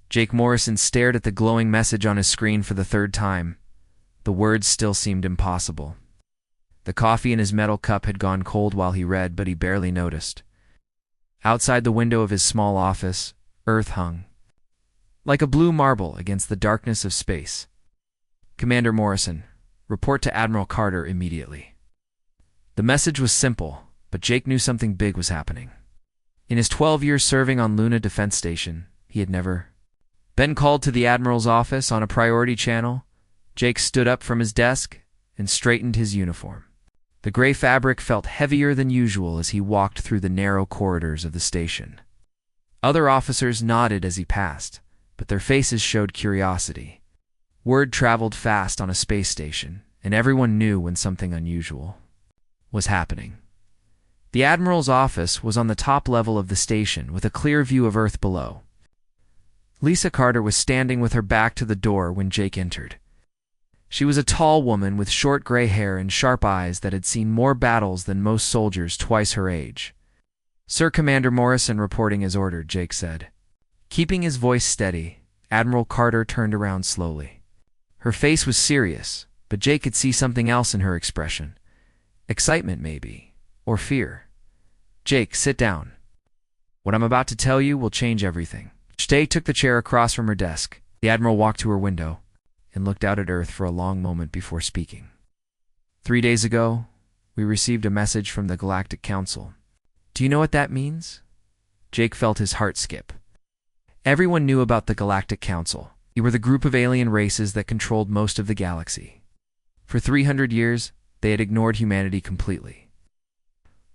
Jake Morrison stared at the glowing message on his screen for the third time. The words still seemed impossible. The coffee in his metal cup had gone cold while he read, but he barely noticed. Outside the window of his small office, Earth hung like a blue marble against the darkness of space. Commander Morrison, report to Admiral Carter immediately. The message was simple, but Jake knew something big was happening. In his 12 years serving on Luna Defense Station, he had never been called to the Admiral's office on a priority channel. Jake stood up from his desk and straightened his uniform. The gray fabric felt heavier than usual as he walked through the narrow corridors of the station. Other officers nodded as he passed, but their faces showed curiosity. Word traveled fast on a space station, and everyone knew when something unusual was happening. The Admiral's office was on the top level of the station with a clear view of Earth below. Lisa Carter was standing with her back to the door when Jake entered. She was a tall woman with short gray hair and sharp eyes that had seen more battles than most soldiers twice her age. "Sir Commander Morrison reporting as ordered," Jake said. Keeping his voice steady, Admiral Carter turned around slowly. Her face was serious, but Jake could see something else in her expression. Excitement, maybe, or fear. "Jake, sit down. What I'm about to tell you will change everything." Jake took the chair across from her desk. The Admiral walked to her window and looked out at Earth for a long moment before speaking. 3 days ago, we received a message from the Galactic Council. Do you know what that means? Jake felt his heart skip. Everyone knew about the Galactic Council. They were the group of alien races that controlled most of the galaxy. For 300 years, they had ignored humanity completely.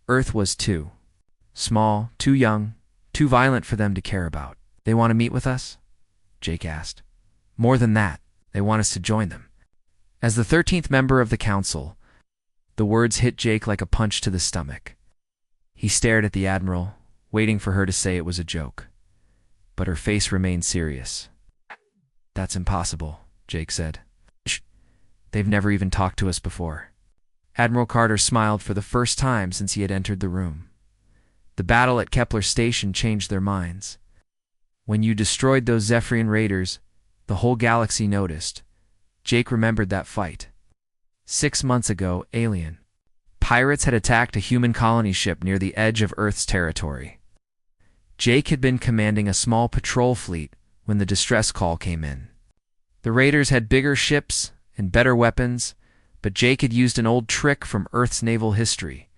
Earth was too small, too young, too violent for them to care about. "They want to meet with us?" Jake asked. "More than that, they want us to join them." As the 13th member of the council, the words hit Jake like a punch to the stomach. He stared at the Admiral, waiting for her to say it was a joke. But her face remained serious. "That's impossible," Jake said. "Shh. They've never even talked to us before." Admiral Carter smiled for the first time since he had entered the room. The battle at Kepler Station changed their minds. When you destroyed those Zephyrian raiders, the whole galaxy noticed. Jake remembered that fight. 6 months ago, alien pirates had attacked a human colony ship near the edge of Earth's territory. Jake had been commanding a small patrol fleet when the distress call came in. The raiders had bigger ships and better weapons, but Jake had used an old trick from Earth's naval history.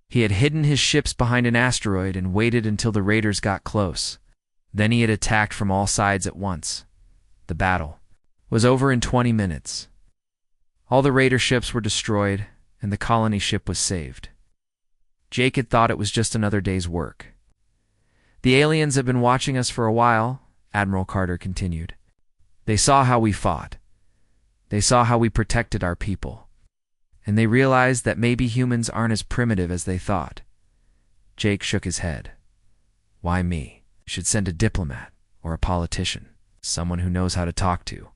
He had hidden his ships behind an asteroid and waited until the raiders got close. Then he had attacked from all sides at once. The battle was over in 20 minutes. All the raider ships were destroyed, and the colony ship was saved. Jake had thought it was just another day's work. "The aliens have been watching us for a while," Admiral Carter continued. "They saw how we fought. They saw how we protected our people. And they realized that maybe humans aren't as primitive as they thought." Jake shook his head. "Why me? You should send a diplomat or a politician, someone who knows how to talk to."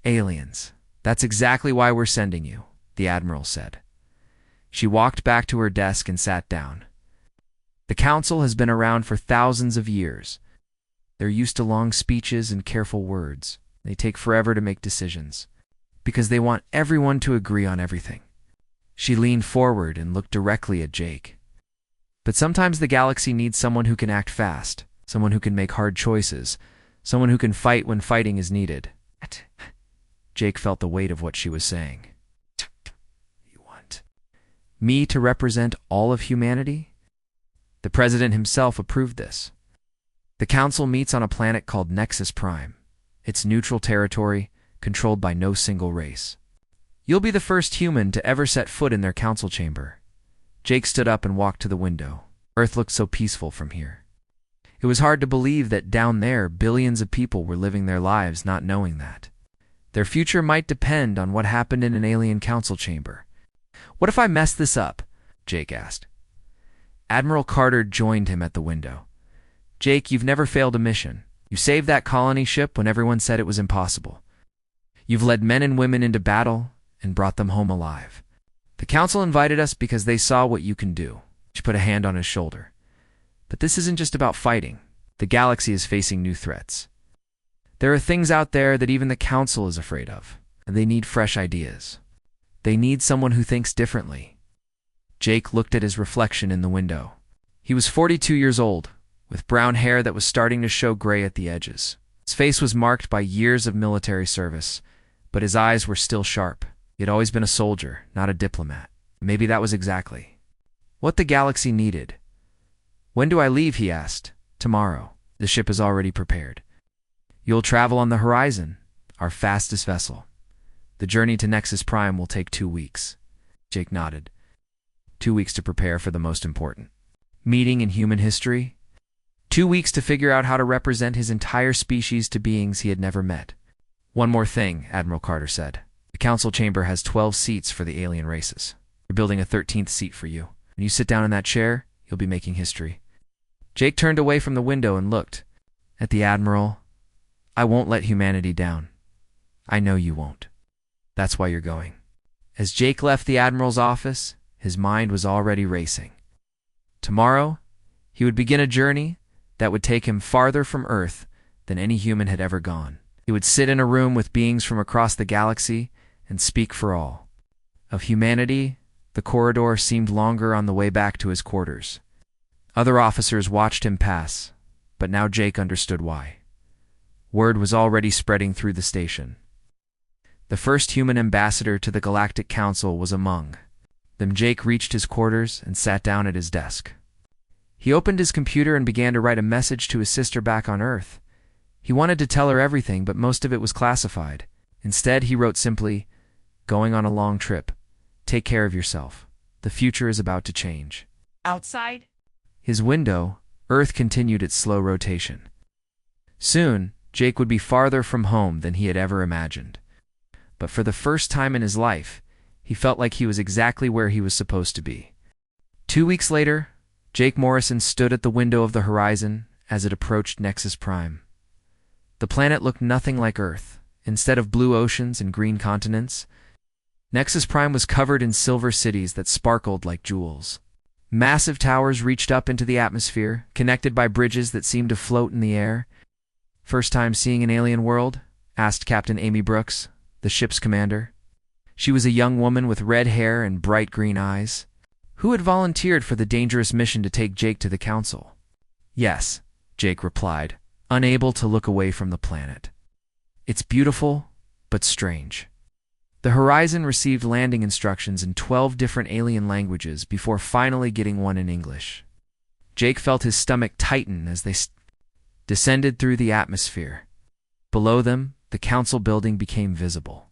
"Aliens. That's exactly why we're sending you," the Admiral said. She walked back to her desk and sat down. "The Council has been around for thousands of years. They're used to long speeches and careful words. They take forever to make decisions, because they want everyone to agree on everything." She leaned forward and looked directly at Jake. "But sometimes the galaxy needs someone who can act fast, someone who can make hard choices, someone who can fight when fighting is needed." Jake felt the weight of what she was saying. "You want me to represent all of humanity?" The President himself approved this. "The Council meets on a planet called Nexus Prime. It's neutral territory, controlled by no single race. You'll be the first human to ever set foot in their council chamber." Jake stood up and walked to the window. Earth looked so peaceful from here. It was hard to believe that down there billions of people were living their lives not knowing that. Their future might depend on what happened in an alien council chamber. "What if I mess this up?" Jake asked. Admiral Carter joined him at the window. "Jake, you've never failed a mission. You saved that colony ship when everyone said it was impossible. You've led men and women into battle and brought them home alive. The Council invited us because they saw what you can do." She put a hand on his shoulder. "But this isn't just about fighting. The galaxy is facing new threats. There are things out there that even the council is afraid of, and they need fresh ideas. They need someone who thinks differently. Jake looked at his reflection in the window. He was 42 years old, with brown hair that was starting to show gray at the edges. His face was marked by years of military service, but his eyes were still sharp. He had always been a soldier, not a diplomat. Maybe that was exactly what the galaxy needed. "When do I leave?" he asked. "Tomorrow. The ship is already prepared. You'll travel on the Horizon, our fastest vessel. The journey to Nexus Prime will take 2 weeks." Jake nodded. 2 weeks to prepare for the most important meeting in human history? 2 weeks to figure out how to represent his entire species to beings he had never met. "One more thing," Admiral Carter said. "The council chamber has 12 seats for the alien races. We're building a 13th seat for you. When you sit down in that chair, you'll be making history." Jake turned away from the window and looked at the Admiral. "I won't let humanity down. I know you won't. That's why you're going." As Jake left the Admiral's office, his mind was already racing. Tomorrow, he would begin a journey that would take him farther from Earth than any human had ever gone. He would sit in a room with beings from across the galaxy and speak for all. Of humanity, the corridor seemed longer on the way back to his quarters. Other officers watched him pass, but now Jake understood why. Word was already spreading through the station. The first human ambassador to the Galactic Council was among them. Jake reached his quarters and sat down at his desk. He opened his computer and began to write a message to his sister back on Earth. He wanted to tell her everything, but most of it was classified. Instead, he wrote simply, "Going on a long trip. Take care of yourself. The future is about to change." Outside? His window, Earth continued its slow rotation. Soon, Jake would be farther from home than he had ever imagined. But for the first time in his life, he felt like he was exactly where he was supposed to be. 2 weeks later, Jake Morrison stood at the window of the Horizon as it approached Nexus Prime. The planet looked nothing like Earth. Instead of blue oceans and green continents, Nexus Prime was covered in silver cities that sparkled like jewels. Massive towers reached up into the atmosphere, connected by bridges that seemed to float in the air. "First time seeing an alien world?" asked Captain Amy Brooks, the ship's commander. She was a young woman with red hair and bright green eyes, who had volunteered for the dangerous mission to take Jake to the council. "Yes," Jake replied, unable to look away from the planet. "It's beautiful, but strange." The Horizon received landing instructions in 12 different alien languages before finally getting one in English. Jake felt his stomach tighten as they descended through the atmosphere. Below them, the council building became visible.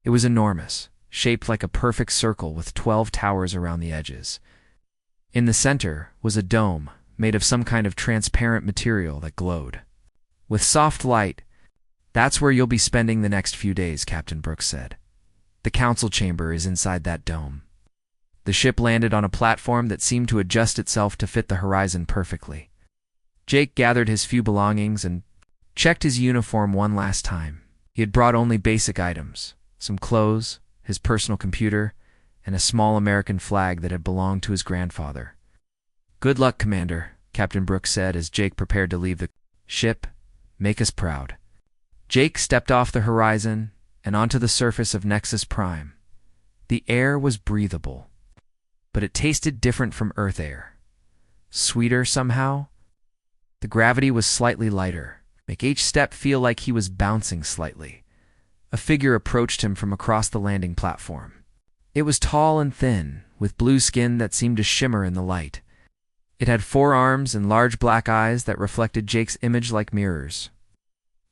It was enormous, shaped like a perfect circle with 12 towers around the edges. In the center was a dome made of some kind of transparent material that glowed. "With soft light, that's where you'll be spending the next few days," Captain Brooks said. "The council chamber is inside that dome." The ship landed on a platform that seemed to adjust itself to fit the Horizon perfectly. Jake gathered his few belongings and checked his uniform one last time. He had brought only basic items, some clothes, his personal computer, and a small American flag that had belonged to his grandfather. "Good luck, Commander," Captain Brooks said as Jake prepared to leave the ship. "Make us proud." Jake stepped off the Horizon and onto the surface of Nexus Prime. The air was breathable, but it tasted different from Earth air. Sweeter somehow. The gravity was slightly lighter, making each step feel like he was bouncing slightly. A figure approached him from across the landing platform. It was tall and thin, with blue skin that seemed to shimmer in the light. It had 4 arms and large black eyes that reflected Jake's image like mirrors.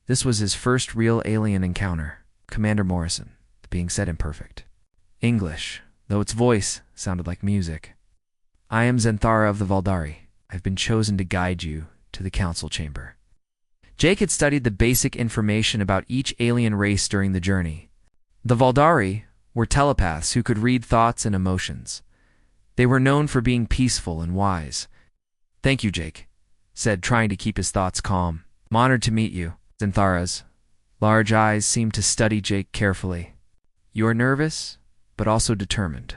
This was his first real alien encounter. "Commander Morrison," the being said in perfect English, though its voice sounded like music. "I am Zenthara of the Valdari. I've been chosen to guide you to the council chamber." Jake had studied the basic information about each alien race during the journey. The Valdari were telepaths who could read thoughts and emotions. They were known for being peaceful and wise. "Thank you, Jake," said, trying to keep his thoughts calm. "I'm honored to meet you." Zenthara's large eyes seemed to study Jake carefully. "You are nervous, but also determined.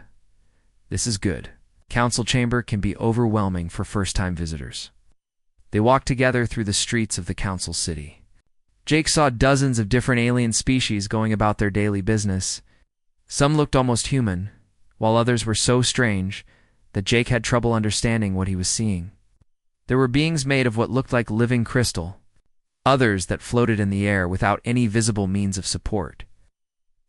This is good. Council chamber can be overwhelming for first-time visitors." They walked together through the streets of the council city. Jake saw dozens of different alien species going about their daily business. Some looked almost human, while others were so strange that Jake had trouble understanding what he was seeing. There were beings made of what looked like living crystal, others that floated in the air without any visible means of support,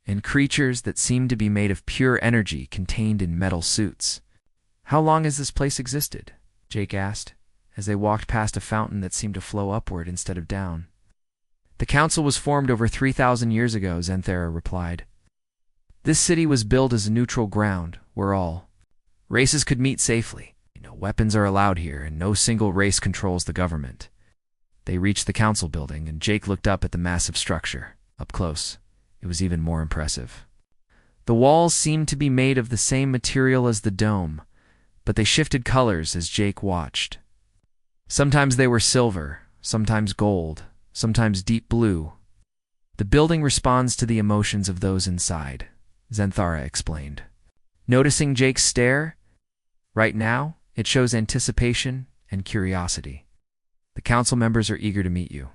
and creatures that seemed to be made of pure energy contained in metal suits. "How long has this place existed?" Jake asked, as they walked past a fountain that seemed to flow upward instead of down. "The council was formed over 3,000 years ago," Xanthara replied. "This city was built as a neutral ground where all races could meet safely. No weapons are allowed here, and no single race controls the government." They reached the council building, and Jake looked up at the massive structure. Up close, it was even more impressive. The walls seemed to be made of the same material as the dome, but they shifted colors as Jake watched. Sometimes they were silver, sometimes gold, sometimes deep blue. "The building responds to the emotions of those inside," Xanthara explained. Noticing Jake's stare, "Right now, it shows anticipation and curiosity. The council members are eager to meet you."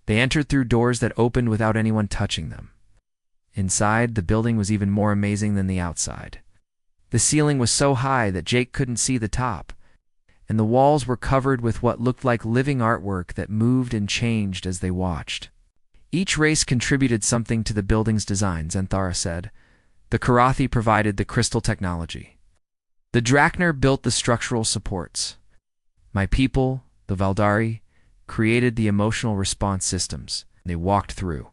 They entered through doors that opened without anyone touching them. Inside, the building was even more amazing than the outside. The ceiling was so high that Jake couldn't see the top, and the walls were covered with what looked like living artwork that moved and changed as they watched. Each race contributed something to the building's design, Xanthara said. The Karathi provided the crystal technology. The Drachner built the structural supports. My people, the Valdari, created the emotional response systems. They walked through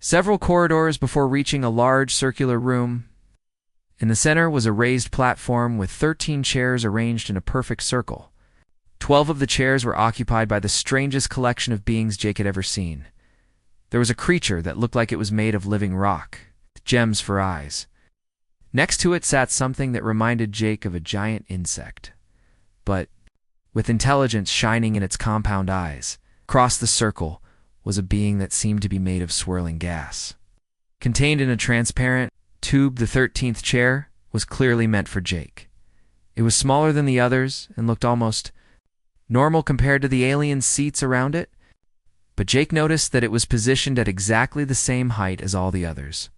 several corridors before reaching a large circular room. In the center was a raised platform with 13 chairs arranged in a perfect circle. 12 of the chairs were occupied by the strangest collection of beings Jake had ever seen. There was a creature that looked like it was made of living rock, with gems for eyes. Next to it sat something that reminded Jake of a giant insect, but with intelligence shining in its compound eyes. Across the circle was a being that seemed to be made of swirling gas. Contained in a transparent tube, the 13th chair was clearly meant for Jake. It was smaller than the others and looked almost normal compared to the alien seats around it, but Jake noticed that it was positioned at exactly the same height as all the others.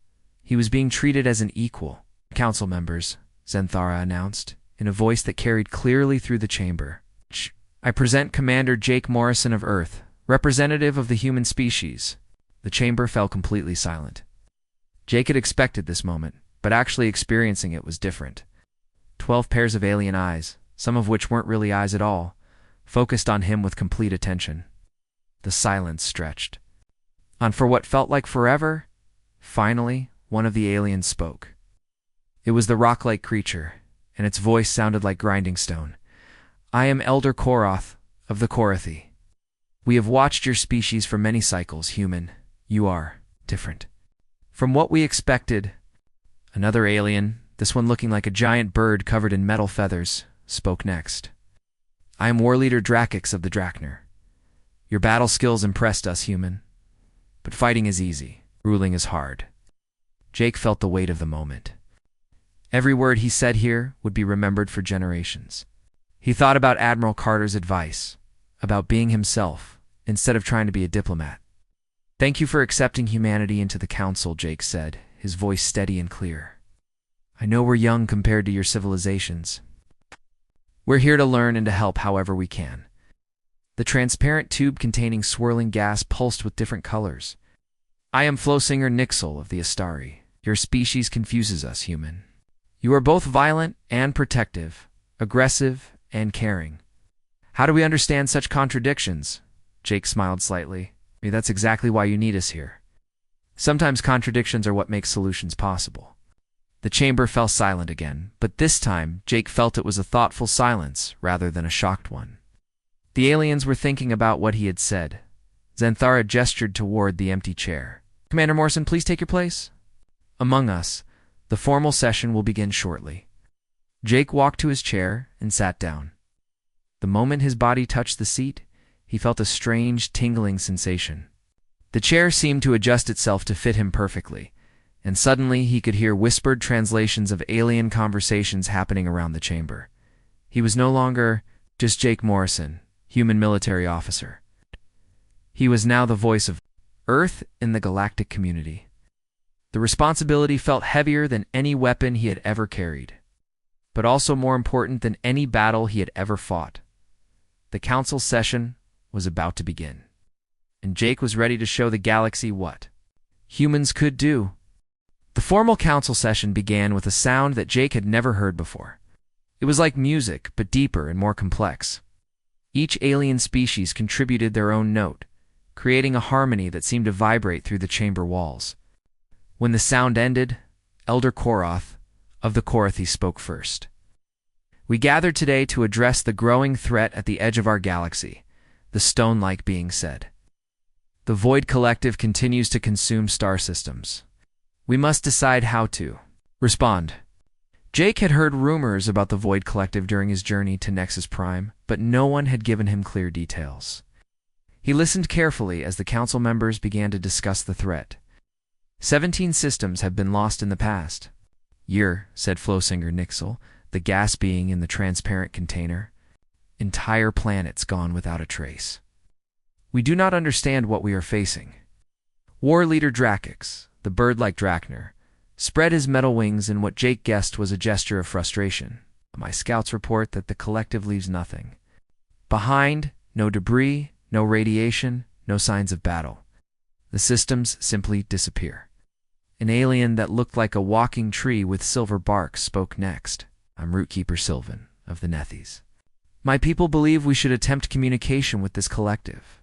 He was being treated as an equal. "Council members," Xanthara announced, in a voice that carried clearly through the chamber. "I present Commander Jake Morrison of Earth, representative of the human species." The chamber fell completely silent. Jake had expected this moment, but actually experiencing it was different. 12 pairs of alien eyes, some of which weren't really eyes at all, focused on him with complete attention. The silence stretched on for what felt like forever. Finally, one of the aliens spoke. It was the rock-like creature, and its voice sounded like grinding stone. "I am Elder Koroth of the Korathi. We have watched your species for many cycles, human. You are different from what we expected." Another alien, this one looking like a giant bird covered in metal feathers, spoke next. "I am War Leader Drakix of the Drachner. Your battle skills impressed us, human. But fighting is easy, ruling is hard." Jake felt the weight of the moment. Every word he said here would be remembered for generations. He thought about Admiral Carter's advice, about being himself, instead of trying to be a diplomat. "Thank you for accepting humanity into the council," Jake said, his voice steady and clear. "I know we're young compared to your civilizations. We're here to learn and to help however we can." The transparent tube containing swirling gas pulsed with different colors. "I am Flowsinger Nixel of the Astari. Your species confuses us, human. You are both violent and protective, aggressive and caring. How do we understand such contradictions?" Jake smiled slightly. "Maybe that's exactly why you need us here. Sometimes contradictions are what make solutions possible." The chamber fell silent again, but this time Jake felt it was a thoughtful silence rather than a shocked one. The aliens were thinking about what he had said. Xanthara gestured toward the empty chair. "Commander Morrison, please take your place." "Among us, the formal session will begin shortly." Jake walked to his chair and sat down. The moment his body touched the seat, he felt a strange, tingling sensation. The chair seemed to adjust itself to fit him perfectly, and suddenly he could hear whispered translations of alien conversations happening around the chamber. He was no longer just Jake Morrison, human military officer. He was now the voice of Earth in the galactic community. The responsibility felt heavier than any weapon he had ever carried, but also more important than any battle he had ever fought. The council session was about to begin, and Jake was ready to show the galaxy what humans could do. The formal council session began with a sound that Jake had never heard before. It was like music, but deeper and more complex. Each alien species contributed their own note, creating a harmony that seemed to vibrate through the chamber walls. When the sound ended, Elder Koroth of the Korathi spoke first. "We gathered today to address the growing threat at the edge of our galaxy," the stone-like being said. "The Void Collective continues to consume star systems. We must decide how to respond." Jake had heard rumors about the Void Collective during his journey to Nexus Prime, but no one had given him clear details. He listened carefully as the council members began to discuss the threat. 17 systems have been lost in the past year, said Flowsinger Nixel, the gas being in the transparent container. Entire planets gone without a trace. We do not understand what we are facing. War leader Drakix, the bird-like Drakner, spread his metal wings in what Jake guessed was a gesture of frustration. My scouts report that the collective leaves nothing behind, no debris, no radiation, no signs of battle. The systems simply disappear. An alien that looked like a walking tree with silver bark spoke next. "I'm Rootkeeper Sylvan of the Nethes. My people believe we should attempt communication with this collective.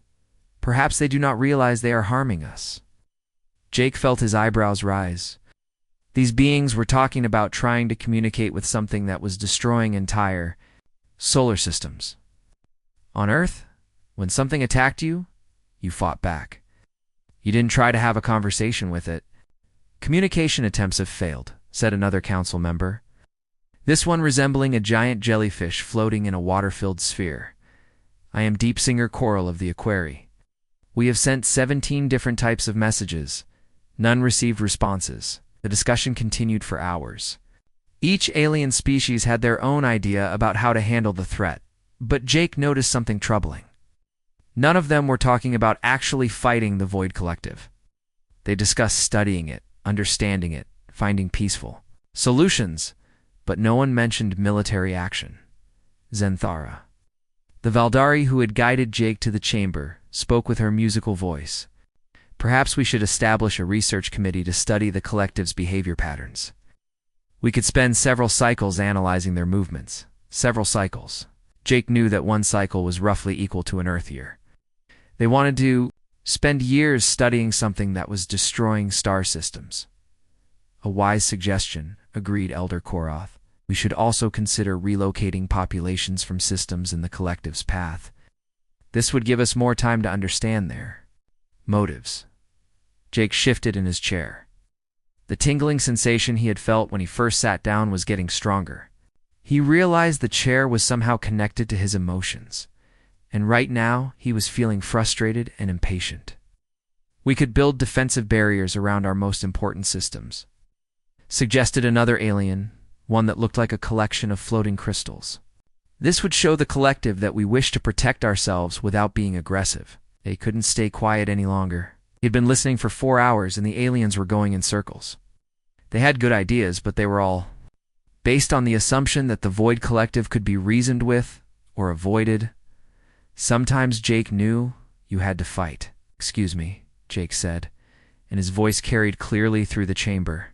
Perhaps they do not realize they are harming us." Jake felt his eyebrows rise. These beings were talking about trying to communicate with something that was destroying entire solar systems. On Earth, when something attacked you, you fought back. You didn't try to have a conversation with it. "Communication attempts have failed," said another council member. This one resembling a giant jellyfish floating in a water-filled sphere. "I am Deepsinger Coral of the Aquari. We have sent 17 different types of messages. None received responses." The discussion continued for hours. Each alien species had their own idea about how to handle the threat, but Jake noticed something troubling. None of them were talking about actually fighting the Void Collective. They discussed studying it, understanding it, finding peaceful solutions, but no one mentioned military action. Zenthara, the Valdari who had guided Jake to the chamber, spoke with her musical voice. "Perhaps we should establish a research committee to study the collective's behavior patterns. We could spend several cycles analyzing their movements. Several cycles." Jake knew that one cycle was roughly equal to an Earth year. They wanted to spend years studying something that was destroying star systems. "A wise suggestion," agreed Elder Koroth. "We should also consider relocating populations from systems in the collective's path. This would give us more time to understand their motives." Jake shifted in his chair. The tingling sensation he had felt when he first sat down was getting stronger. He realized the chair was somehow connected to his emotions, and right now he was feeling frustrated and impatient. "We could build defensive barriers around our most important systems," suggested another alien, one that looked like a collection of floating crystals. "This would show the collective that we wish to protect ourselves without being aggressive." They couldn't stay quiet any longer. He had been listening for 4 hours and the aliens were going in circles. They had good ideas, but they were all based on the assumption that the Void Collective could be reasoned with or avoided. Sometimes Jake knew you had to fight. "Excuse me," Jake said, and his voice carried clearly through the chamber.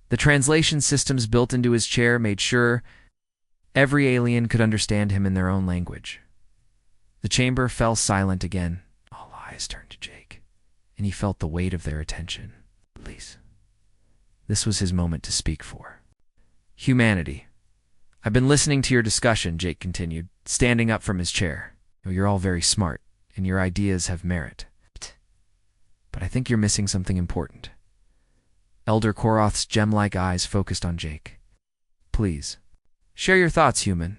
The translation systems built into his chair made sure every alien could understand him in their own language. The chamber fell silent again. All eyes turned to Jake, and he felt the weight of their attention. "Please." This was his moment to speak for humanity. "I've been listening to your discussion," Jake continued, standing up from his chair. "You're all very smart, and your ideas have merit. But I think you're missing something important." Elder Koroth's gem-like eyes focused on Jake. "Please, share your thoughts, human."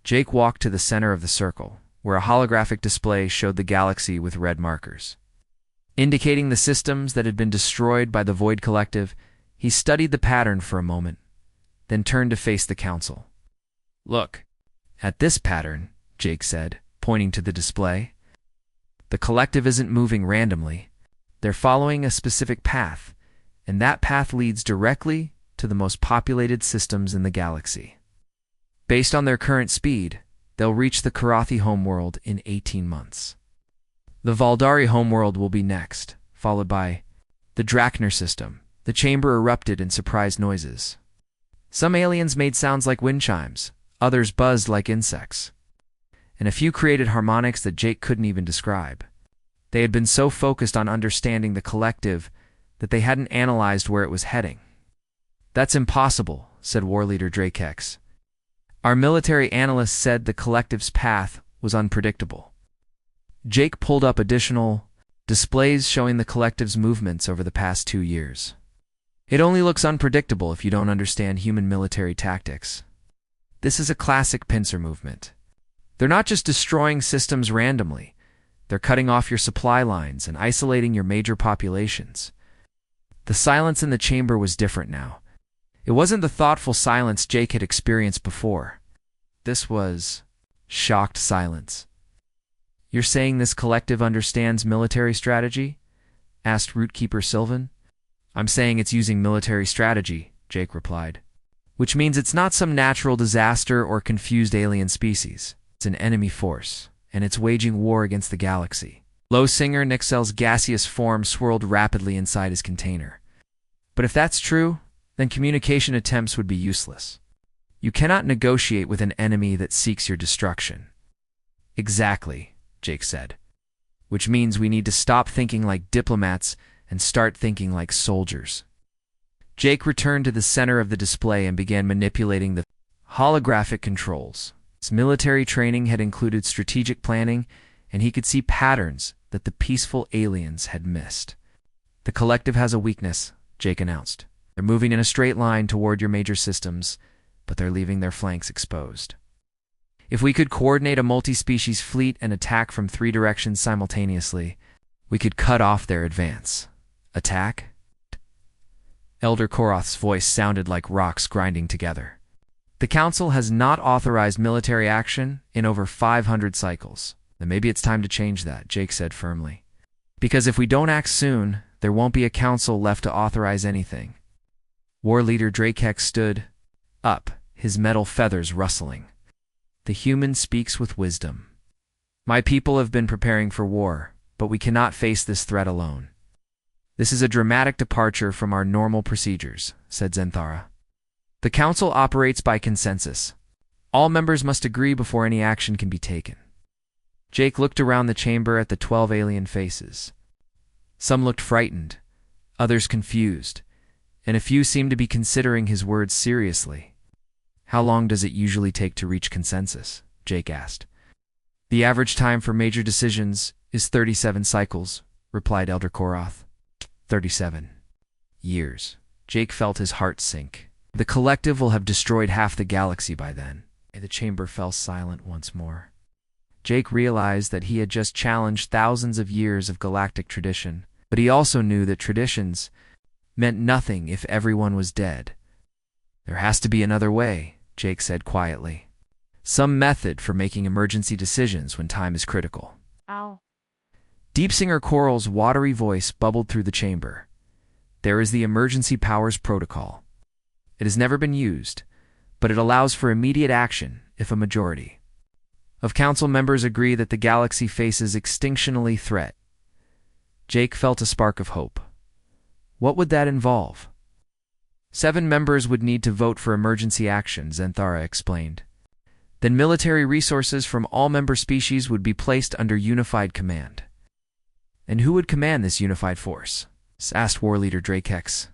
Jake walked to the center of the circle, where a holographic display showed the galaxy with red markers, indicating the systems that had been destroyed by the Void Collective. He studied the pattern for a moment, then turned to face the council. "Look at this pattern," Jake said, pointing to the display. "The collective isn't moving randomly. They're following a specific path, and that path leads directly to the most populated systems in the galaxy. Based on their current speed, they'll reach the Karathi homeworld in 18 months. The Valdari homeworld will be next, followed by the Drakner system. The chamber erupted in surprise noises. Some aliens made sounds like wind chimes, others buzzed like insects, and a few created harmonics that Jake couldn't even describe. They had been so focused on understanding the collective that they hadn't analyzed where it was heading. "That's impossible," said War Leader Drakex. "Our military analysts said the collective's path was unpredictable." Jake pulled up additional displays showing the collective's movements over the past 2 years. "It only looks unpredictable if you don't understand human military tactics. This is a classic pincer movement. They're not just destroying systems randomly, they're cutting off your supply lines and isolating your major populations." The silence in the chamber was different now. It wasn't the thoughtful silence Jake had experienced before. This was shocked silence. "You're saying this collective understands military strategy?" asked Rootkeeper Sylvan. "I'm saying it's using military strategy," Jake replied. "Which means it's not some natural disaster or confused alien species. It's an enemy force, and it's waging war against the galaxy." Low Singer Nixel's gaseous form swirled rapidly inside his container. "But if that's true, then communication attempts would be useless. You cannot negotiate with an enemy that seeks your destruction." "Exactly," Jake said. "Which means we need to stop thinking like diplomats and start thinking like soldiers." Jake returned to the center of the display and began manipulating the holographic controls. His military training had included strategic planning, and he could see patterns that the peaceful aliens had missed. "The collective has a weakness," Jake announced. "They're moving in a straight line toward your major systems, but they're leaving their flanks exposed. If we could coordinate a multi-species fleet and attack from 3 directions simultaneously, we could cut off their advance." "Attack?" Elder Koroth's voice sounded like rocks grinding together. "The Council has not authorized military action in over 500 cycles. Then maybe it's time to change that," Jake said firmly. "Because if we don't act soon, there won't be a council left to authorize anything." War Leader Drakex stood up, his metal feathers rustling. "The human speaks with wisdom. My people have been preparing for war, but we cannot face this threat alone. This is a dramatic departure from our normal procedures," said Zenthara. "The Council operates by consensus. All members must agree before any action can be taken." Jake looked around the chamber at the 12 alien faces. Some looked frightened, others confused, and a few seemed to be considering his words seriously. "How long does it usually take to reach consensus?" Jake asked. "The average time for major decisions is 37 cycles," replied Elder Koroth. 37 years. Jake felt his heart sink. "The collective will have destroyed half the galaxy by then." The chamber fell silent once more. Jake realized that he had just challenged thousands of years of galactic tradition, but he also knew that traditions meant nothing if everyone was dead. "There has to be another way," Jake said quietly. "Some method for making emergency decisions when time is critical." Ow. Deep Singer Coral's watery voice bubbled through the chamber. "There is the Emergency Powers Protocol. It has never been used, but it allows for immediate action if a majority of council members agree that the galaxy faces extinctionally threat." Jake felt a spark of hope. What would that involve? 7 members would need to vote for emergency action, Zenthara explained. Then military resources from all member species would be placed under unified command. "And who would command this unified force?" asked War Leader Drakex.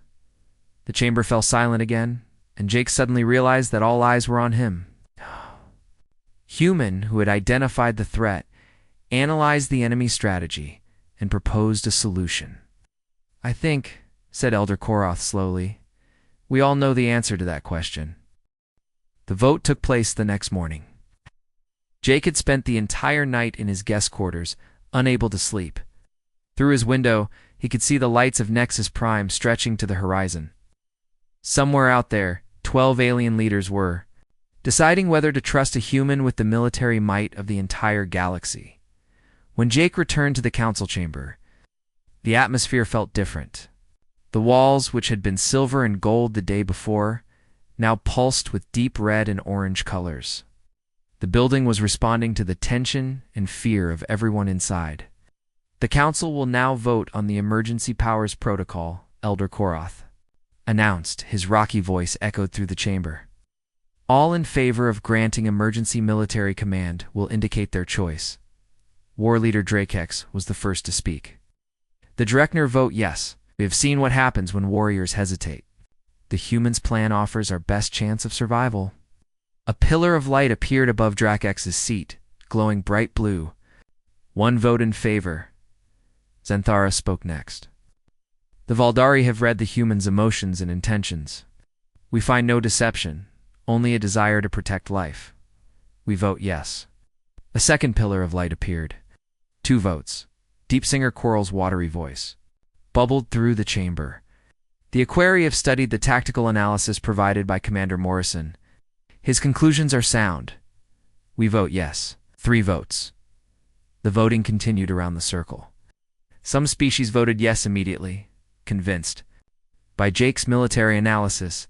The chamber fell silent again, and Jake suddenly realized that all eyes were on him. Human, who had identified the threat, analyzed the enemy strategy, and proposed a solution. "I think," said Elder Koroth slowly, "we all know the answer to that question." The vote took place the next morning. Jake had spent the entire night in his guest quarters, unable to sleep. Through his window, he could see the lights of Nexus Prime stretching to the horizon. Somewhere out there, 12 alien leaders were deciding whether to trust a human with the military might of the entire galaxy. When Jake returned to the council chamber, The atmosphere felt different. The walls, which had been silver and gold the day before, now pulsed with deep red and orange colors. The building was responding to the tension and fear of everyone inside. The council will now vote on the Emergency Powers Protocol, Elder Koroth announced. His rocky voice echoed through the chamber. All in favor of granting emergency military command will indicate their choice. War Leader Drakex was the first to speak. The Dreckner vote yes. We have seen what happens when warriors hesitate. The humans' plan offers our best chance of survival. A pillar of light appeared above Drakex's seat, glowing bright blue. One vote in favor. Zenthara spoke next. The Valdari have read the humans' emotions and intentions. We find no deception, only a desire to protect life. We vote yes. A second pillar of light appeared. 2 votes. Deep Singer Quarrel's watery voice bubbled through the chamber. The Aquarii have studied the tactical analysis provided by Commander Morrison. His conclusions are sound. We vote yes. 3 votes. The voting continued around the circle. Some species voted yes immediately, convinced by Jake's military analysis.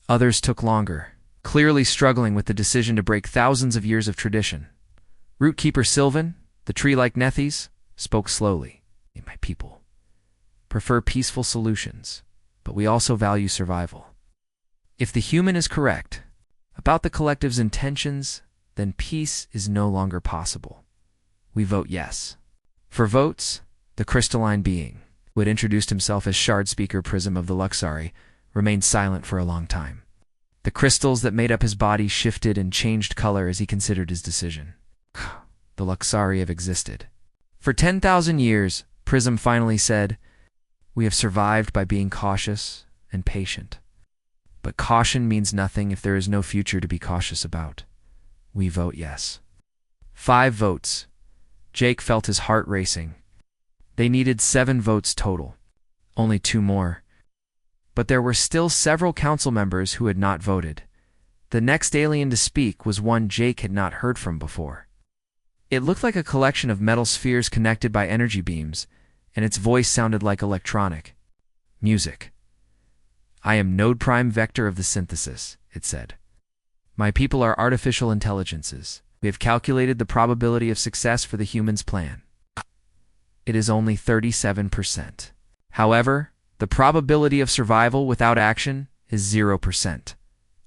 Others took longer, clearly struggling with the decision to break thousands of years of tradition. Rootkeeper Sylvan, the tree-like Nethes, spoke slowly. My people prefer peaceful solutions, but we also value survival. If the human is correct about the collective's intentions, then peace is no longer possible. We vote yes. For votes, the crystalline being, who had introduced himself as Shard Speaker Prism of the Luxari, remained silent for a long time. The crystals that made up his body shifted and changed color as he considered his decision. The Luxari have existed. For 10,000 years, Prism finally said, we have survived by being cautious and patient. But caution means nothing if there is no future to be cautious about. We vote yes. 5 votes. Jake felt his heart racing. They needed 7 votes total. Only 2 more. But there were still several council members who had not voted. The next alien to speak was one Jake had not heard from before. It looked like a collection of metal spheres connected by energy beams, and its voice sounded like electronic music. I am Node Prime Vector of the Synthesis, it said. My people are artificial intelligences. We have calculated the probability of success for the humans' plan. It is only 37%. However, the probability of survival without action is 0%.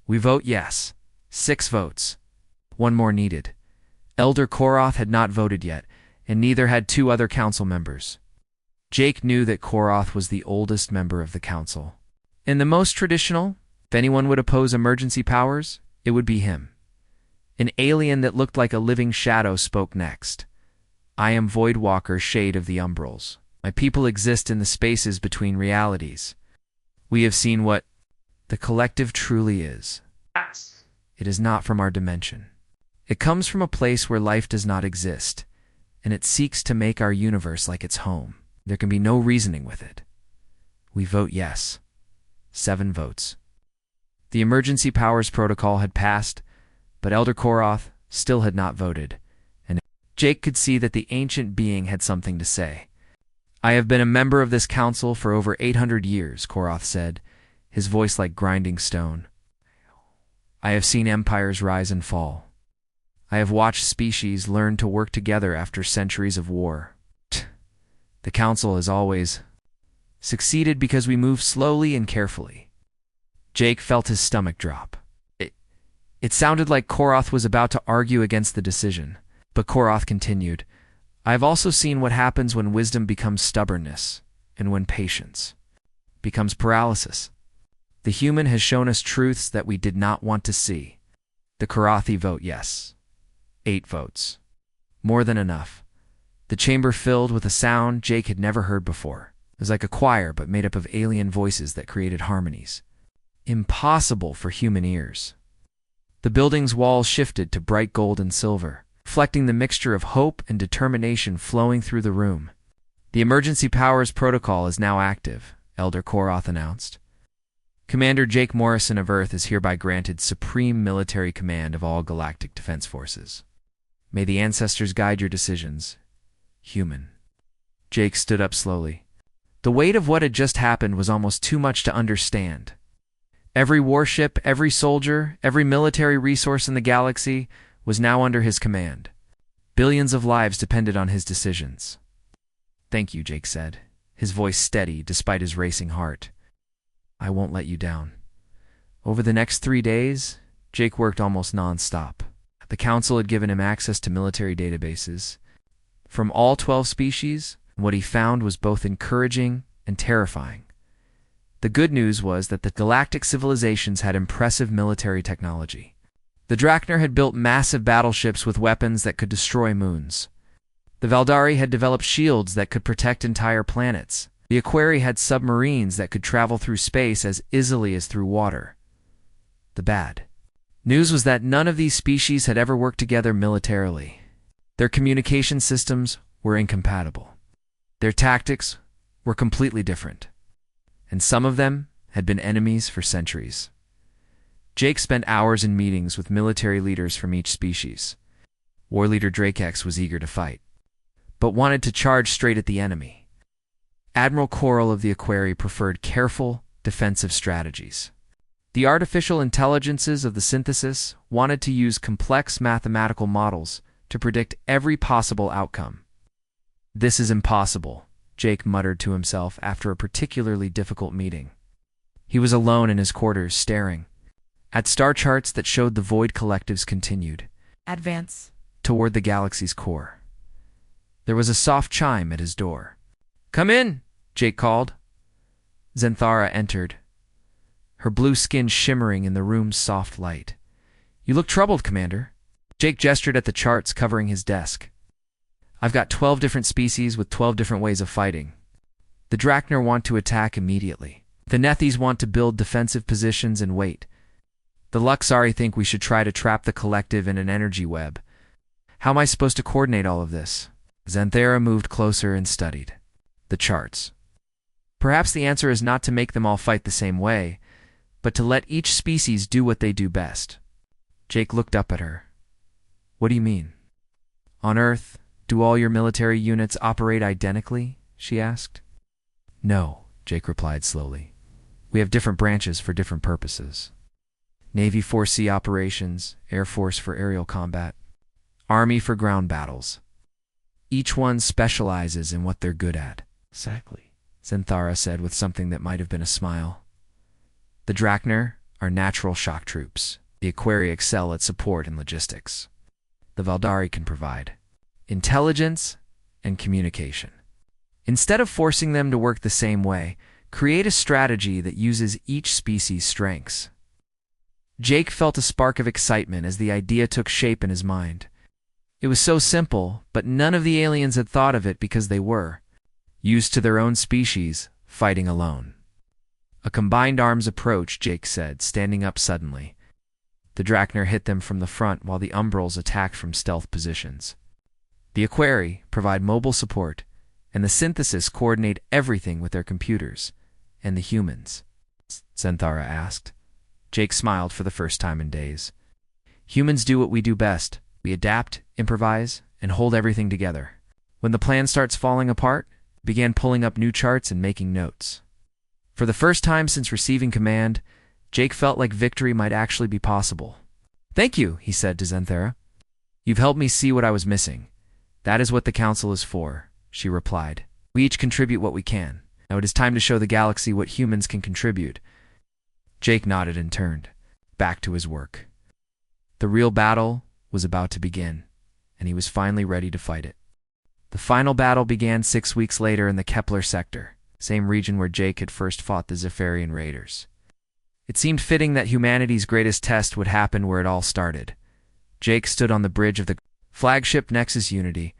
We vote yes. 6 votes. 1 more needed. Elder Koroth had not voted yet, and neither had 2 other council members. Jake knew that Koroth was the oldest member of the council. In the most traditional, if anyone would oppose emergency powers, it would be him. An alien that looked like a living shadow spoke next. I am Voidwalker, Shade of the Umbrals. My people exist in the spaces between realities. We have seen what the collective truly is. It is not from our dimension. It comes from a place where life does not exist, and it seeks to make our universe like its home. There can be no reasoning with it. We vote yes. 7 votes. The Emergency Powers Protocol had passed, but Elder Koroth still had not voted, and Jake could see that the ancient being had something to say. I have been a member of this council for over 800 years, Koroth said, his voice like grinding stone. I have seen empires rise and fall. I have watched species learn to work together after centuries of war. The council has always succeeded because we move slowly and carefully. Jake felt his stomach drop. It sounded like Koroth was about to argue against the decision, but Koroth continued, I have also seen what happens when wisdom becomes stubbornness, and when patience becomes paralysis. The human has shown us truths that we did not want to see. The Korothi vote yes. 8 votes. More than enough. The chamber filled with a sound Jake had never heard before. It was like a choir, but made up of alien voices that created harmonies. Impossible for human ears. The building's walls shifted to bright gold and silver, reflecting the mixture of hope and determination flowing through the room. The Emergency Powers Protocol is now active, Elder Koroth announced. Commander Jake Morrison of Earth is hereby granted supreme military command of all galactic defense forces. May the ancestors guide your decisions, human. Jake stood up slowly. The weight of what had just happened was almost too much to understand. Every warship, every soldier, every military resource in the galaxy was now under his command. Billions of lives depended on his decisions. "Thank you," Jake said, his voice steady despite his racing heart. "I won't let you down." Over the next 3 days, Jake worked almost non-stop. The Council had given him access to military databases from all 12 species, and what he found was both encouraging and terrifying. The good news was that the galactic civilizations had impressive military technology. The Drachner had built massive battleships with weapons that could destroy moons. The Valdari had developed shields that could protect entire planets. The HFY had submarines that could travel through space as easily as through water. The bad news was that none of these species had ever worked together militarily. Their communication systems were incompatible. Their tactics were completely different. And some of them had been enemies for centuries. Jake spent hours in meetings with military leaders from each species. War leader Drakex was eager to fight, but wanted to charge straight at the enemy. Admiral Coral of the HFY preferred careful, defensive strategies. The artificial intelligences of the synthesis wanted to use complex mathematical models to predict every possible outcome. "This is impossible," Jake muttered to himself after a particularly difficult meeting. He was alone in his quarters, staring at star charts that showed the void collectives continued Advance toward the galaxy's core. There was a soft chime at his door. "Come in," Jake called. Xanthara entered, her blue skin shimmering in the room's soft light. "You look troubled, Commander." Jake gestured at the charts covering his desk. "I've got 12 different species with 12 different ways of fighting. The Drachner want to attack immediately. The Nethys want to build defensive positions and wait. The Luxari think we should try to trap the collective in an energy web. How am I supposed to coordinate all of this?" Xanthara moved closer and studied the charts. "Perhaps the answer is not to make them all fight the same way, but to let each species do what they do best." Jake looked up at her. "What do you mean? On Earth, do all your military units operate identically?" she asked. "No," Jake replied slowly. "We have different branches for different purposes. Navy for sea operations, Air Force for aerial combat, Army for ground battles. Each one specializes in what they're good at." "Exactly," Xanthara said with something that might have been a smile. "The Drachner are natural shock troops. The HFY excel at support and logistics. The Valdari can provide intelligence and communication. Instead of forcing them to work the same way, create a strategy that uses each species' strengths." Jake felt a spark of excitement as the idea took shape in his mind. It was so simple, but none of the aliens had thought of it because they were used to their own species, fighting alone. "A combined arms approach," Jake said, standing up suddenly. The Drachner hit them from the front while the Umbrals attacked from stealth positions. The HFY provide mobile support, and the synthesis coordinate everything with their computers. "And the humans?" Xanthara asked. Jake smiled for the first time in days. "Humans do what we do best. We adapt, improvise, and hold everything together. When the plan starts falling apart, began pulling up new charts and making notes." For the first time since receiving command, Jake felt like victory might actually be possible. "Thank you," he said to Xanthara. "You've helped me see what I was missing. That is what the Council is for," she replied. "We each contribute what we can. Now it is time to show the galaxy what humans can contribute." Jake nodded and turned back to his work. The real battle was about to begin, and he was finally ready to fight it. The final battle began 6 weeks later in the Kepler sector, same region where Jake had first fought the Zephyrian raiders. It seemed fitting that humanity's greatest test would happen where it all started. Jake stood on the bridge of the flagship Nexus Unity,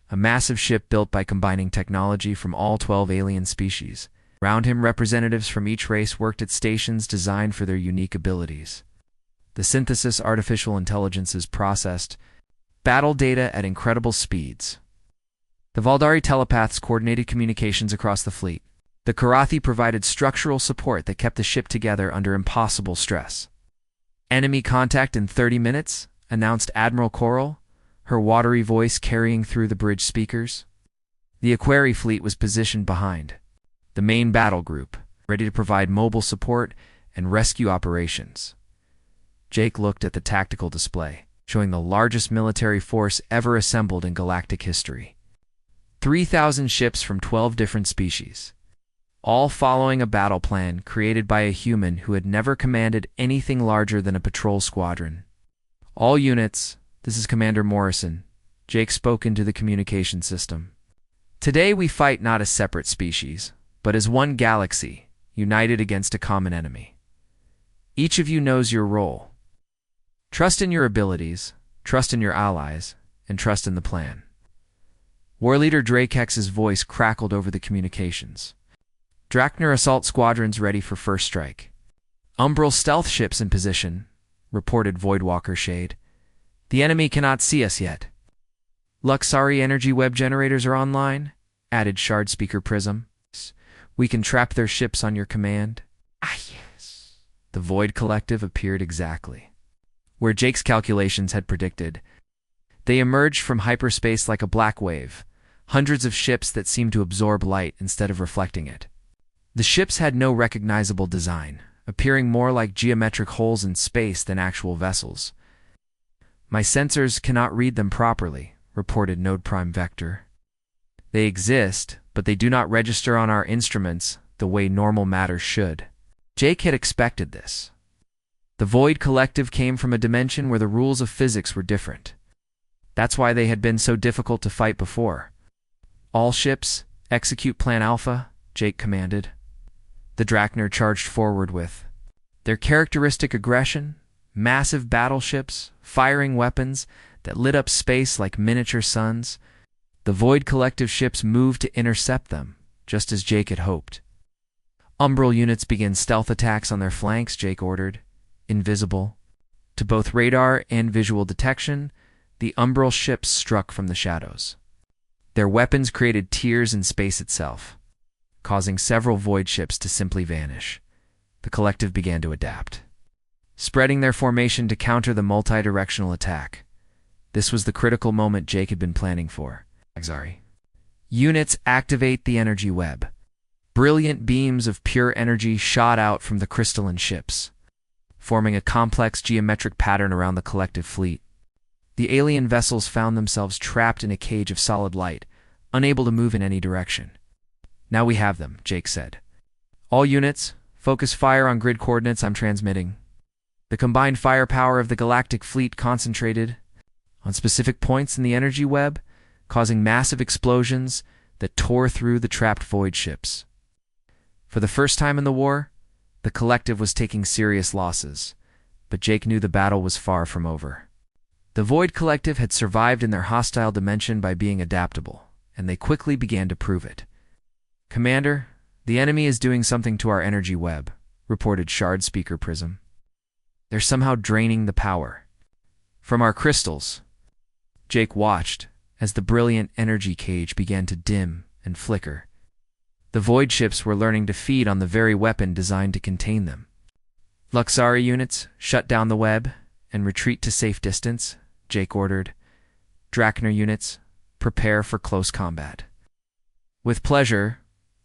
a massive ship built by combining technology from all 12 alien species. Around him, representatives from each race worked at stations designed for their unique abilities. The synthesis artificial intelligences processed battle data at incredible speeds. The Valdari telepaths coordinated communications across the fleet. The Karathi provided structural support that kept the ship together under impossible stress. "Enemy contact in 30 minutes, announced Admiral Coral, her watery voice carrying through the bridge speakers. The HFY fleet was positioned behind the main battle group, ready to provide mobile support and rescue operations. Jake looked at the tactical display, showing the largest military force ever assembled in galactic history. 3,000 ships from 12 different species, all following a battle plan created by a human who had never commanded anything larger than a patrol squadron. All units, this is Commander Morrison. Jake spoke into the communication system. Today we fight not as separate species, but as one galaxy, united against a common enemy. Each of you knows your role. Trust in your abilities, trust in your allies, and trust in the plan. War Leader Drakex's voice crackled over the communications. Drachner assault squadrons ready for first strike. Umbral stealth ships in position, reported Voidwalker Shade. The enemy cannot see us yet. Luxari energy web generators are online, added Shard Speaker Prism. We can trap their ships on your command. Ah, yes. The Void Collective appeared exactly where Jake's calculations had predicted. They emerged from hyperspace like a black wave, hundreds of ships that seemed to absorb light instead of reflecting it. The ships had no recognizable design, appearing more like geometric holes in space than actual vessels. My sensors cannot read them properly, reported Node Prime Vector. They exist, but they do not register on our instruments the way normal matter should. Jake had expected this. The Void Collective came from a dimension where the rules of physics were different. That's why they had been so difficult to fight before. All ships, execute Plan Alpha, Jake commanded. The Drachner charged forward with their characteristic aggression, massive battleships, firing weapons that lit up space like miniature suns. The Void Collective ships moved to intercept them, just as Jake had hoped. Umbral units began stealth attacks on their flanks, Jake ordered. Invisible to both radar and visual detection, the Umbral ships struck from the shadows. Their weapons created tears in space itself, causing several Void ships to simply vanish. The Collective began to adapt, spreading their formation to counter the multi-directional attack. This was the critical moment Jake had been planning for. Units activate the energy web. Brilliant beams of pure energy shot out from the crystalline ships, forming a complex geometric pattern around the collective fleet. The alien vessels found themselves trapped in a cage of solid light, unable to move in any direction. Now we have them, Jake said. All units, focus fire on grid coordinates I'm transmitting. The combined firepower of the galactic fleet concentrated on specific points in the energy web, causing massive explosions that tore through the trapped Void ships. For the first time in the war, the Collective was taking serious losses, but Jake knew the battle was far from over. The Void Collective had survived in their hostile dimension by being adaptable, and they quickly began to prove it. Commander, the enemy is doing something to our energy web, reported Shard Speaker Prism. They're somehow draining the power from our crystals. Jake watched as the brilliant energy cage began to dim and flicker. The Void ships were learning to feed on the very weapon designed to contain them. Luxari units, shut down the web and retreat to safe distance, Jake ordered. Drachner units, prepare for close combat. With pleasure,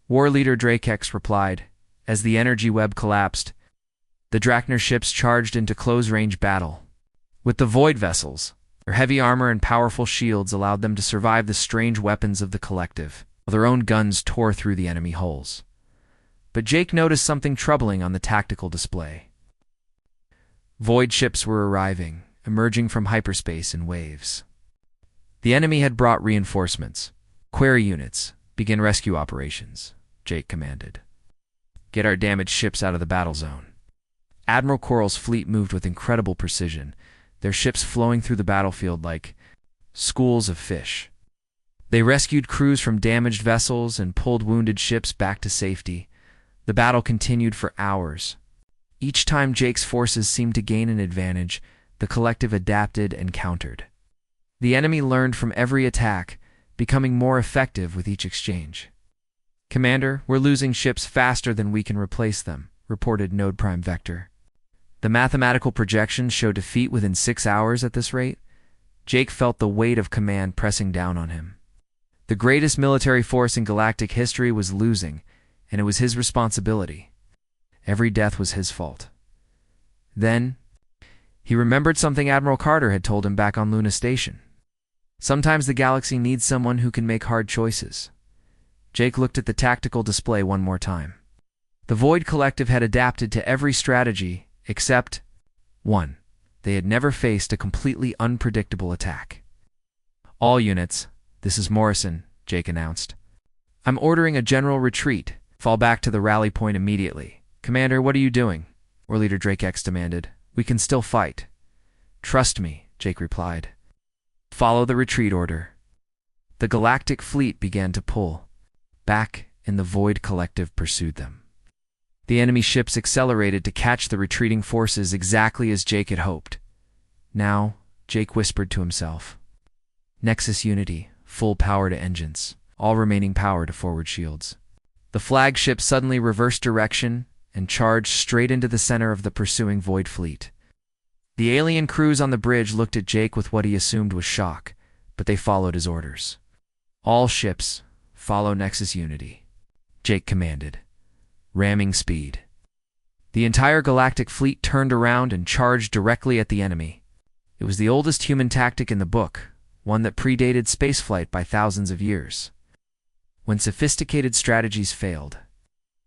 War Leader Drakex replied. As the energy web collapsed, the Drachner ships charged into close-range battle. With the Void vessels, their heavy armor and powerful shields allowed them to survive the strange weapons of the Collective, while their own guns tore through the enemy hulls. But Jake noticed something troubling on the tactical display. Void ships were arriving, emerging from hyperspace in waves. The enemy had brought reinforcements. Query units, begin rescue operations, Jake commanded. Get our damaged ships out of the battle zone. Admiral Coral's fleet moved with incredible precision, their ships flowing through the battlefield like schools of fish. They rescued crews from damaged vessels and pulled wounded ships back to safety. The battle continued for hours. Each time Jake's forces seemed to gain an advantage, the Collective adapted and countered. The enemy learned from every attack, becoming more effective with each exchange. Commander, we're losing ships faster than we can replace them, reported Node Prime Vector. The mathematical projections show defeat within 6 hours at this rate. Jake felt the weight of command pressing down on him. The greatest military force in galactic history was losing, and it was his responsibility. Every death was his fault. Then, he remembered something Admiral Carter had told him back on Luna Station. Sometimes the galaxy needs someone who can make hard choices. Jake looked at the tactical display one more time. The Void Collective had adapted to every strategy except one. They had never faced a completely unpredictable attack. "All units, this is Morrison," Jake announced. "I'm ordering a general retreat. Fall back to the rally point immediately." "Commander, what are you doing?" War Leader Drake X demanded. "We can still fight." "Trust me," Jake replied. "Follow the retreat order." The galactic fleet began to pull back, and the Void Collective pursued them. The enemy ships accelerated to catch the retreating forces exactly as Jake had hoped. Now, Jake whispered to himself. Nexus Unity, full power to engines, all remaining power to forward shields. The flagship suddenly reversed direction and charged straight into the center of the pursuing Void fleet. The alien crews on the bridge looked at Jake with what he assumed was shock, but they followed his orders. "All ships, follow Nexus Unity," Jake commanded. Ramming speed. The entire galactic fleet turned around and charged directly at the enemy. It was the oldest human tactic in the book, one that predated spaceflight by thousands of years. When sophisticated strategies failed,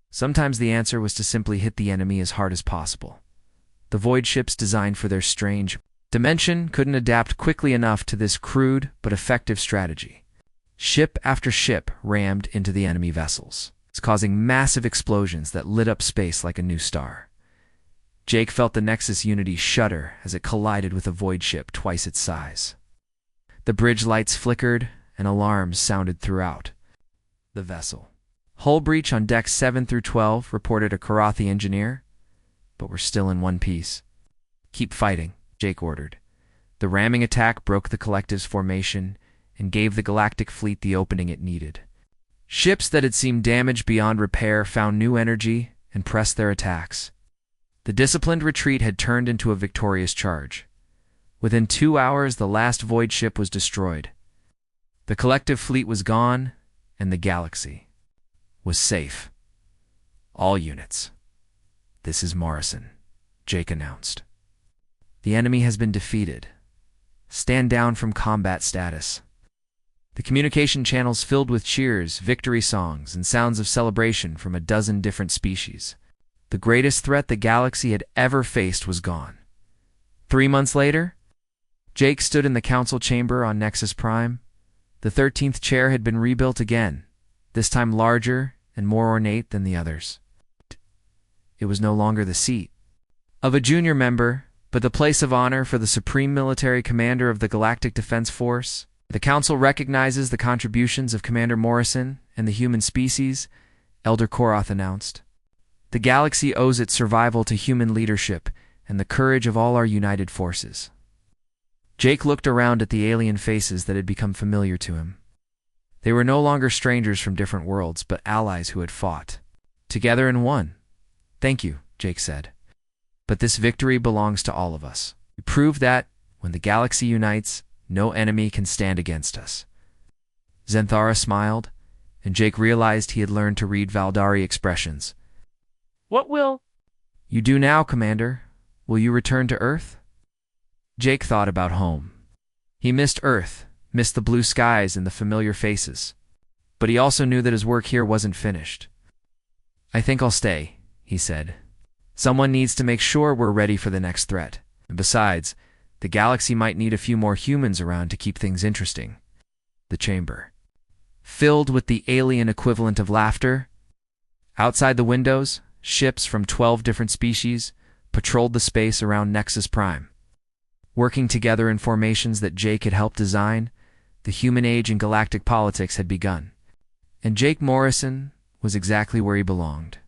sometimes the answer was to simply hit the enemy as hard as possible. The void ships designed for their strange dimension couldn't adapt quickly enough to this crude but effective strategy. Ship after ship rammed into the enemy vessels, causing massive explosions that lit up space like a new star. Jake felt the Nexus Unity shudder as it collided with a void ship twice its size. The bridge lights flickered, and alarms sounded throughout the vessel. "Hull breach on decks 7 through 12, reported a Karathi engineer, but we're still in one piece." "Keep fighting," Jake ordered. The ramming attack broke the Collective's formation and gave the galactic fleet the opening it needed. Ships that had seemed damaged beyond repair found new energy and pressed their attacks. The disciplined retreat had turned into a victorious charge. Within 2 hours, the last void ship was destroyed. The collective fleet was gone, and the galaxy was safe. "All units, this is Morrison," Jake announced. "The enemy has been defeated. Stand down from combat status." The communication channels filled with cheers, victory songs, and sounds of celebration from a dozen different species. The greatest threat the galaxy had ever faced was gone. 3 months later, Jake stood in the council chamber on Nexus Prime. The 13th chair had been rebuilt again, this time larger and more ornate than the others. It was no longer the seat of a junior member, but the place of honor for the supreme military commander of the Galactic Defense Force. "The Council recognizes the contributions of Commander Morrison and the human species," Elder Koroth announced. "The galaxy owes its survival to human leadership and the courage of all our united forces." Jake looked around at the alien faces that had become familiar to him. They were no longer strangers from different worlds, but allies who had fought together and won. "Thank you," Jake said. "But this victory belongs to all of us. We proved that, when the galaxy unites, no enemy can stand against us." Zenthara smiled, and Jake realized he had learned to read Valdari expressions. "What will you do now, Commander? Will you return to Earth?" Jake thought about home. He missed Earth, missed the blue skies and the familiar faces. But he also knew that his work here wasn't finished. "I think I'll stay," he said. "Someone needs to make sure we're ready for the next threat. And besides, the galaxy might need a few more humans around to keep things interesting." The chamber filled with the alien equivalent of laughter. Outside the windows, ships from 12 different species patrolled the space around Nexus Prime. Working together in formations that Jake had helped design, the human age in galactic politics had begun. And Jake Morrison was exactly where he belonged.